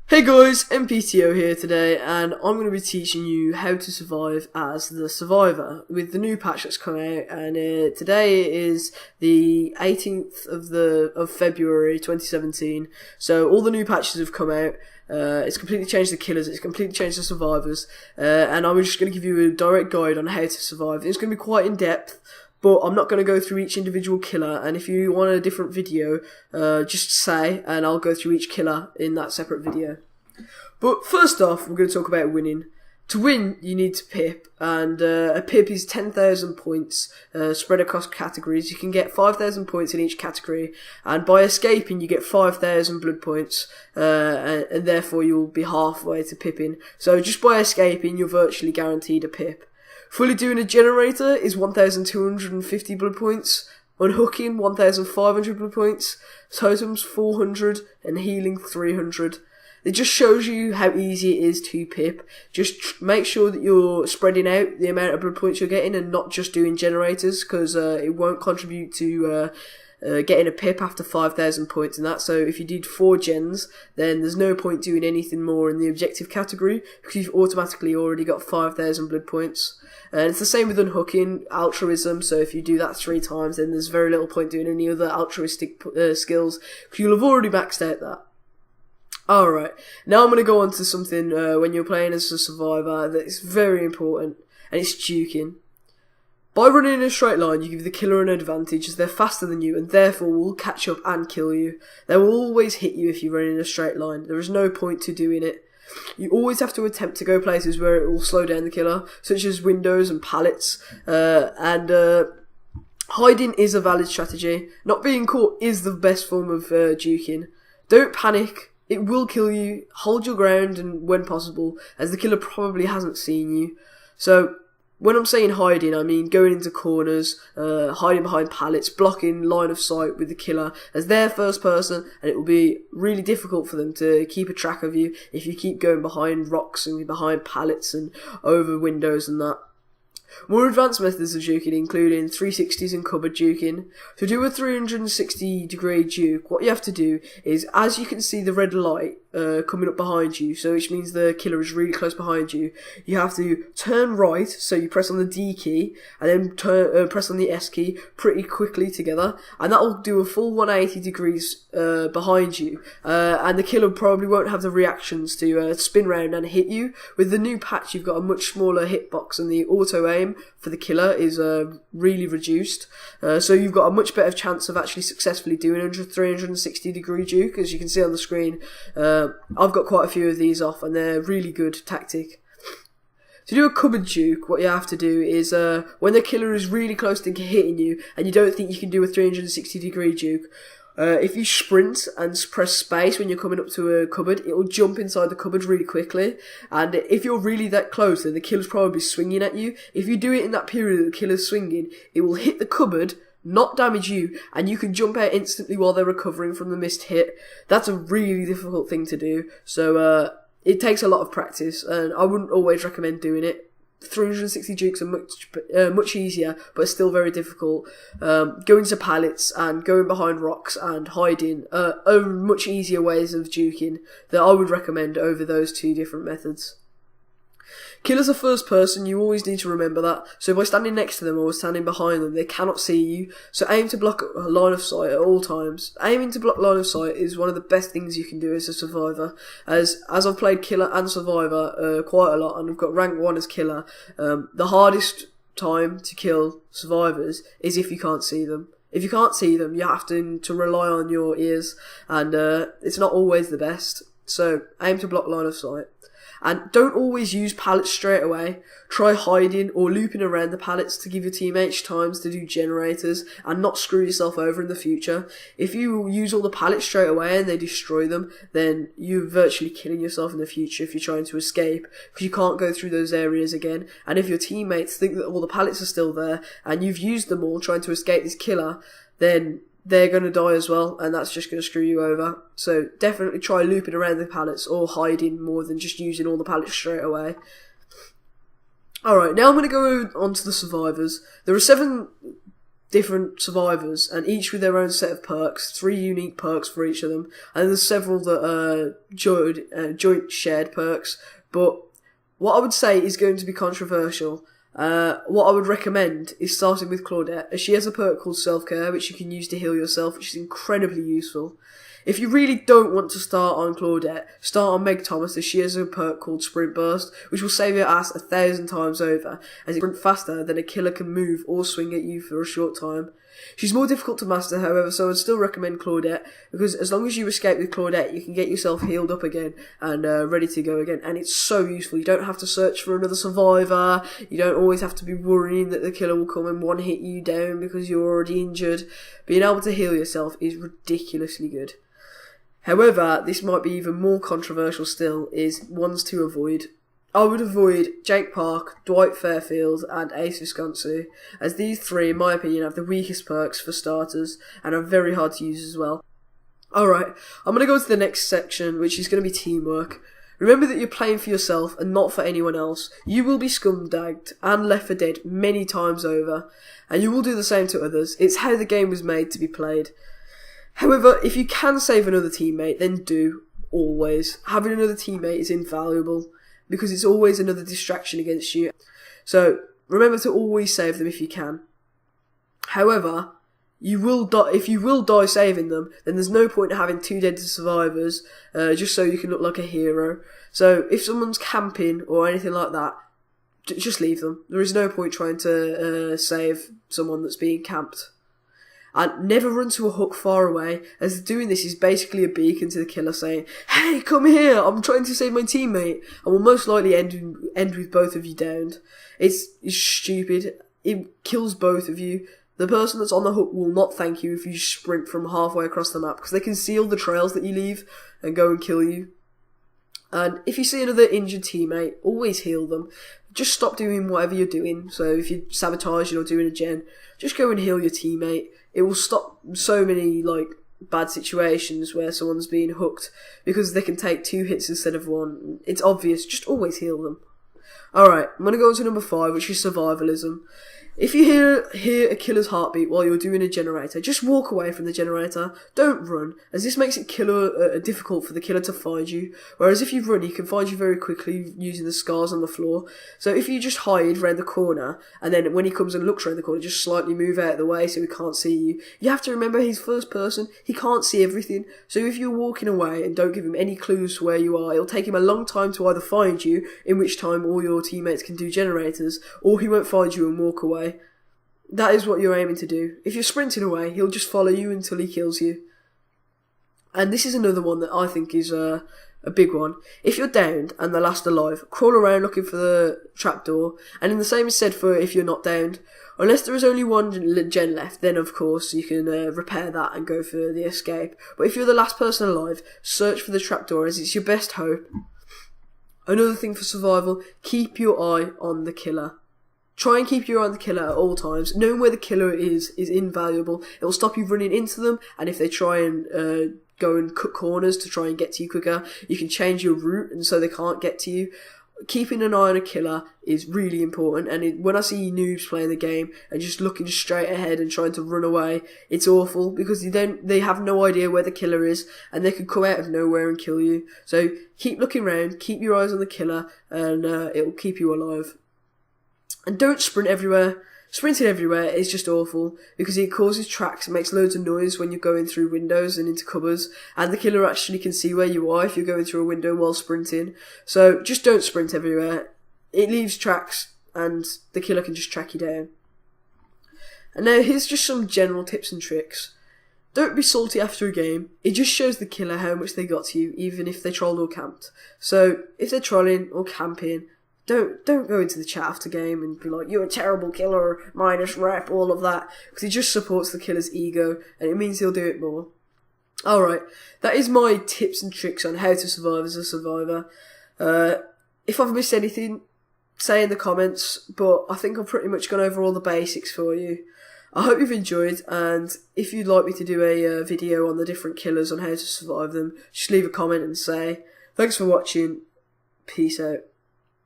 Hey guys, MPTO here today, and I'm going to be teaching you how to survive as the survivor with the new patch that's come out. And today is the 18th of February 2017. So all the new patches have come out. It's completely changed the killers, it's completely changed the survivors, and I'm just going to give you a direct guide on how to survive. It's going to be quite in depth, but I'm not going to go through each individual killer, and if you want a different video, just say, and I'll go through each killer in that separate video. But first off, we're going to talk about winning. To win, you need to pip, and a pip is 10,000 points spread across categories. You can get 5,000 points in each category, and by escaping, you get 5,000 blood points, and therefore you'll be halfway to pipping. So just by escaping, you're virtually guaranteed a pip. Fully doing a generator is 1,250 blood points, unhooking 1,500 blood points, totems 400, and healing 300. It just shows you how easy it is to pip. Just make sure that you're spreading out the amount of blood points you're getting and not just doing generators, because it won't contribute to getting a pip after 5,000 points and that. So if you did 4 gens, then there's no point doing anything more in the objective category, because you've automatically already got 5,000 blood points. And it's the same with unhooking, altruism, so if you do that 3 times, then there's very little point doing any other altruistic skills, because you'll have already maxed out that. Alright, now I'm going to go on to something when you're playing as a survivor that is very important, and it's juking. By running in a straight line, you give the killer an advantage as they're faster than you and therefore will catch up and kill you. They will always hit you if you run in a straight line. There is no point to doing it. You always have to attempt to go places where it will slow down the killer, such as windows and pallets, hiding is a valid strategy. Not being caught is the best form of juking. Don't panic. It will kill you. Hold your ground, and when possible, as the killer probably hasn't seen you. So, when I'm saying hiding, I mean going into corners, hiding behind pallets, blocking line of sight with the killer, as they're first person, and it will be really difficult for them to keep a track of you if you keep going behind rocks and behind pallets and over windows and that. More advanced methods of juking including 360s and cupboard juking. To do a 360 degree juke, what you have to do is, as you can see the red light coming up behind you, so which means the killer is really close behind you, you have to turn right, so you press on the D key, and then press on the S key pretty quickly together, and that will do a full 180 degrees behind you, and the killer probably won't have the reactions to spin round and hit you. With the new patch, you've got a much smaller hitbox, and the auto aim for the killer is really reduced, so you've got a much better chance of actually successfully doing a 360 degree juke. As you can see on the screen, I've got quite a few of these off, and they're really good tactic. To do a cupboard juke, what you have to do is, when the killer is really close to hitting you, and you don't think you can do a 360 degree juke, if you sprint and press space when you're coming up to a cupboard, it will jump inside the cupboard really quickly, and if you're really that close, then the killer's probably swinging at you. If you do it in that period that the killer's swinging, it will hit the cupboard, not damage you, and you can jump out instantly while they're recovering from the missed hit. That's a really difficult thing to do, so it takes a lot of practice, and I wouldn't always recommend doing it. 360 jukes are much easier, but still very difficult. Going to pallets and going behind rocks and hiding are much easier ways of juking that I would recommend over those 2 different methods. Killers are first person, you always need to remember that, so by standing next to them or standing behind them, they cannot see you, so aim to block a line of sight at all times. Aiming to block line of sight is one of the best things you can do as a survivor, as I've played killer and survivor quite a lot, and I've got rank 1 as killer. The hardest time to kill survivors is if you can't see them. If you can't see them, you have to rely on your ears, and it's not always the best, so aim to block line of sight. And don't always use pallets straight away. Try hiding or looping around the pallets to give your teammates times to do generators and not screw yourself over in the future. If you use all the pallets straight away and they destroy them, then you're virtually killing yourself in the future if you're trying to escape, because you can't go through those areas again. And if your teammates think that all the pallets are still there and you've used them all trying to escape this killer, then they're going to die as well, and that's just going to screw you over. So definitely try looping around the pallets or hiding more than just using all the pallets straight away. Alright, now I'm going to go on to the survivors. There are 7 different survivors, and each with their own set of perks, 3 unique perks for each of them, and there's several that are joint shared perks, but what I would say is going to be controversial. What I would recommend is starting with Claudette, as she has a perk called Self-Care, which you can use to heal yourself, which is incredibly useful. If you really don't want to start on Claudette, start on Meg Thomas, as she has a perk called Sprint Burst, which will save your ass 1,000 times over, as it sprint faster than a killer can move or swing at you for a short time. She's more difficult to master, however, so I'd still recommend Claudette, because as long as you escape with Claudette, you can get yourself healed up again and ready to go again, and it's so useful. You don't have to search for another survivor, you don't always have to be worrying that the killer will come and one-hit you down because you're already injured. Being able to heal yourself is ridiculously good. However, this might be even more controversial still, is ones to avoid. I would avoid Jake Park, Dwight Fairfield, and Ace Visconsi, as these 3, in my opinion, have the weakest perks for starters, and are very hard to use as well. Alright, I'm going to go to the next section, which is going to be teamwork. Remember that you're playing for yourself and not for anyone else. You will be scumdagged and left for dead many times over, and you will do the same to others. It's how the game was made to be played. However, if you can save another teammate, then do, always. Having another teammate is invaluable, because it's always another distraction against you. So, remember to always save them if you can. However, if you will die saving them, then there's no point in having 2 dead survivors, just so you can look like a hero. So, if someone's camping or anything like that, just leave them. There is no point trying to save someone that's being camped. And never run to a hook far away, as doing this is basically a beacon to the killer saying, "Hey, come here, I'm trying to save my teammate," and will most likely end with both of you downed. It's stupid. It kills both of you. The person that's on the hook will not thank you if you sprint from halfway across the map, because they can see all the trails that you leave and go and kill you. And if you see another injured teammate, always heal them. Just stop doing whatever you're doing. So if you're sabotaging or doing a gen, just go and heal your teammate. It will stop so many bad situations where someone's being hooked, because they can take 2 hits instead of 1. It's obvious. Just always heal them. Alright, I'm going to go on to number 5, which is survivalism. If you hear a killer's heartbeat while you're doing a generator, just walk away from the generator. Don't run, as this makes it difficult for the killer to find you. Whereas if you run, he can find you very quickly using the scars on the floor. So if you just hide round the corner, and then when he comes and looks round the corner, just slightly move out of the way so he can't see you. You have to remember he's first person, he can't see everything. So if you're walking away and don't give him any clues to where you are, it'll take him a long time to either find you, in which time all your teammates can do generators, or he won't find you and walk away. That is what you're aiming to do. If you're sprinting away, he'll just follow you until he kills you. And this is another one that I think is a big one. If you're downed and the last alive, crawl around looking for the trapdoor, and in the same is said for if you're not downed. Unless there is only 1 gen left, then of course you can repair that and go for the escape. But if you're the last person alive, search for the trapdoor, as it's your best hope. Another thing for survival, keep your eye on the killer. Try and keep your eye on the killer at all times. Knowing where the killer is invaluable. It will stop you running into them, and if they try and go and cut corners to try and get to you quicker, you can change your route and so they can't get to you. Keeping an eye on a killer is really important, and when I see noobs playing the game and just looking straight ahead and trying to run away, it's awful, because they have no idea where the killer is, and they could come out of nowhere and kill you. So keep looking around, keep your eyes on the killer, and it will keep you alive. And don't sprint everywhere. Sprinting everywhere is just awful, because it causes tracks and makes loads of noise when you're going through windows and into cupboards, and the killer actually can see where you are if you're going through a window while sprinting. So just don't sprint everywhere. It leaves tracks, and the killer can just track you down. And now here's just some general tips and tricks. Don't be salty after a game. It just shows the killer how much they got to you, even if they trolled or camped. So if they're trolling or camping, Don't go into the chat after game and be like, "You're a terrible killer, minus rep," all of that, because it just supports the killer's ego, and it means he'll do it more. Alright, that is my tips and tricks on how to survive as a survivor. If I've missed anything, say in the comments, but I think I've pretty much gone over all the basics for you. I hope you've enjoyed, and if you'd like me to do a video on the different killers on how to survive them, just leave a comment and say. Thanks for watching. Peace out.